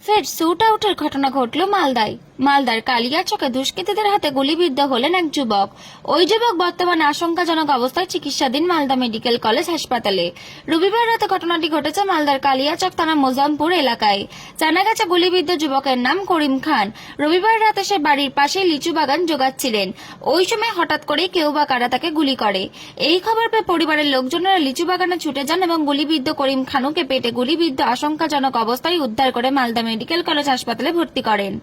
ফের শুট আউটের ঘটনা ঘটল মালদার কালিয়াচকে দুষ্কৃতীদের হাতে গুলিবিদ্ধ হলেন এক যুবক। ওই যুবক বর্তমানে আশঙ্কাজনক অবস্থায় চিকিৎসাধীন মালদা মেডিকেল কলেজ হাসপাতালে। রবিবার রাতে ঘটনাটি ঘটেছে মালদার কালিয়াচক থানা মোজামপুর এলাকায়। জানা গেছে গুলিবিদ্ধ যুবকের নাম করিম খান। রবিবার রাতে সে বাড়ির পাশে লিচু বাগান জোগাচ্ছিলেন। ওই সময় হঠাৎ করে কেউ বা কারা তাকে গুলি করে। এই খবর পেয়ে পরিবারের লোকজনেরা লিচু বাগানে ছুটে যান এবং গুলিবিদ্ধ করিম খানুকে পেটে গুলিবিদ্ধ আশঙ্কাজনক অবস্থায় উদ্ধার করে মালদা মেডিকেল কলেজ হাসপাতালে ভর্তি করেন।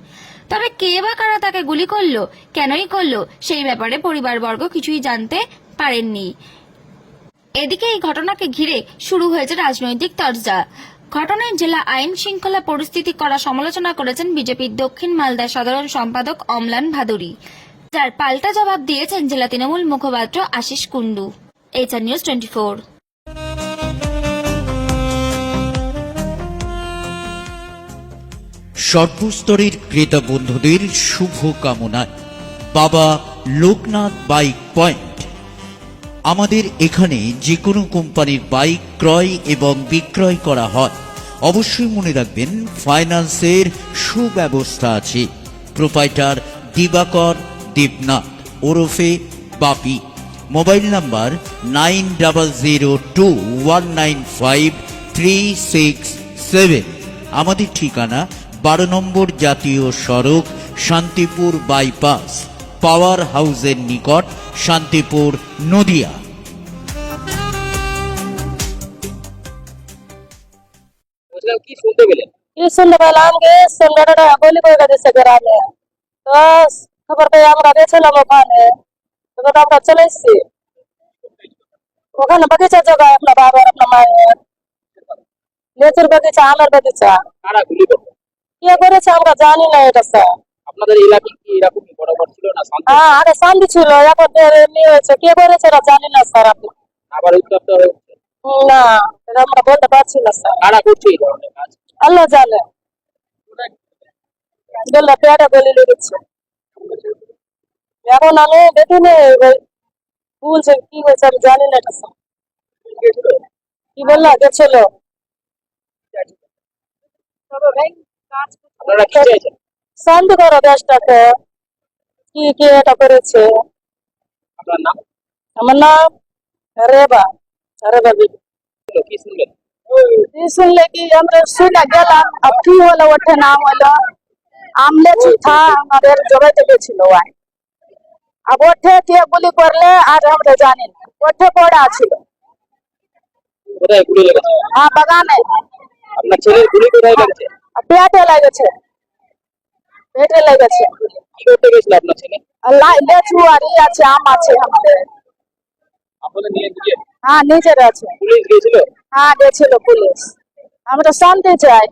তবে কে বা কারা তাকে গুলি করলো, কেনই করলো, সেই ব্যাপারে পরিবারবর্গ কিছুই জানতে পারেননি। এদিকে এই ঘটনাকে ঘিরে শুরু হয়েছে রাজনৈতিক চর্চা। ঘটনায় জেলা আইন শৃঙ্খলা পরিস্থিতি করা সমালোচনা করেছেন বিজেপির দক্ষিণ মালদার সাধারণ সম্পাদক অম্লান ভাদুরী, যার পাল্টা জবাব দিয়েছেন জেলা তৃণমূল মুখপাত্র আশিস কুন্ডু। HR news 24। সর্বস্তরের ক্রেতা বন্ধুদের শুভ কামনায় বাবা লোকনাথ বাইক পয়েন্ট। আমাদের এখানে যে কোনো কোম্পানির বাইক ক্রয় এবং বিক্রয় করা হয়। অবশ্যই মনে রাখবেন, ফাইন্যান্সের সুব্যবস্থা আছে। প্রোপাইটার দিবাকর দেবনাথ ওরফে বাপি। Mobile number 9002195367। আমাদের ঠিকানা 12 নম্বর জাতীয় সড়ক, শান্তিপুর বাইপাস, পাওয়ার হাউসের নিকট, শান্তিপুর, নদিয়া। কি শুনতে পেলেন? কি শুনতে পেলাম যে সিলিন্ডারটা গুলি করে দিয়েছে গ্রামে। তো খবর পেয়ে আমরা গেছিলাম ওখানে। তখন আমরা চলে এসেছি ওখানে। বাগিচা জোগায় আপনার বাবার, আপনার মায়ের লেচুর বাগিচা, আমের বাগিচা। কারা গুলি করলো? কে করেছে আমরা জানি না এটা স্যার। আপনাদের এলাকা কি এরকম বরাবর ছিল না শান্ত? হ্যাঁ, আগে শান্তি ছিল, এখন এমনি হয়েছে। কে করেছে এটা জানি না স্যার। আপনি আবার উত্তপ্ত হয়ে উঠছে? না, এটা আমরা বলতে পারছি না স্যার। কারা করছে এই ধরনের কাজ? আল্লাহ জানে। বললো পেয়ারা গলি লেগেছে। এখন আমি দেখিনি বলছে কি হয়েছে আমি জানি না এটা স্যার। কি বললো গেছিল। আপনারা কি চাইছেন? শান্তি করো দেশটাকে। কি কি এটা করেছে। আপনার নাম? আমার নাম রেবা বিবি। কি শুনলেন? কি শুনলে কি আমরা শুনে গেলাম। अब কি হলো ওঠে না হলো। আমলে था আমাদের জবাইতে গেছিল। अब ওঠে কে গুলি করলে আর আমরা জানি না। ওঠে পড়া ছিল। কোথায় গুলি লেগেছে? হ্যাঁ, বাগানে। আপনার ছেলের গুলি কোথায় লেগেছে? পেটে লেগেছে। পেটে লেগেছে। কি করতে গেছিল আপনার ছেলে? লেচু আর আছে, আম আছে আমাদের। আপনাদের নিয়ে গিয়ে? হ্যাঁ, নিজের আছে। পুলিশ গিয়েছিল? হ্যাঁ, গেছিল পুলিশ। আমরা শান্তি চাই।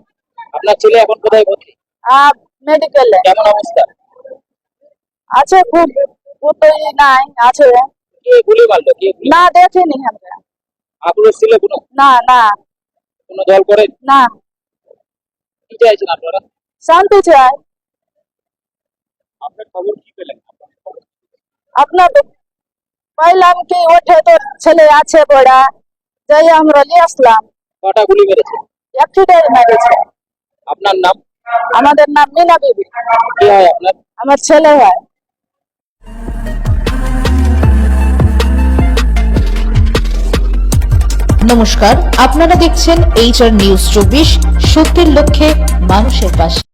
আপনার ছেলে এখন কোথায় ভর্তি? মেডিকেলে। কেমন অবস্থা? আছে, খুব উতই নাই আছে। কে গুলি মারলো? কে গুলি? না, দেখিনি আমরা। আপনার ছেলে কোনো না কোনো দল করে না। কি চাইছেন আপনারা? শান্তি চাই। আপনার খবর কি পেলেন? আপনার পাইলাম কি ওঠে তো ছেলে আছে বড়া, যাই আমরা নিয়ে আসলাম। কটা গুলি মেরেছে? একটাই মেরেছে। আপনার নাম? আমাদের নাম মিনা বিবি। কি হয় আপনার? আমার ছেলে হয়। নমস্কার, আপনারা দেখছেন এইচআর নিউজ 24, সত্যের লক্ষ্যে মানুষের পাশে।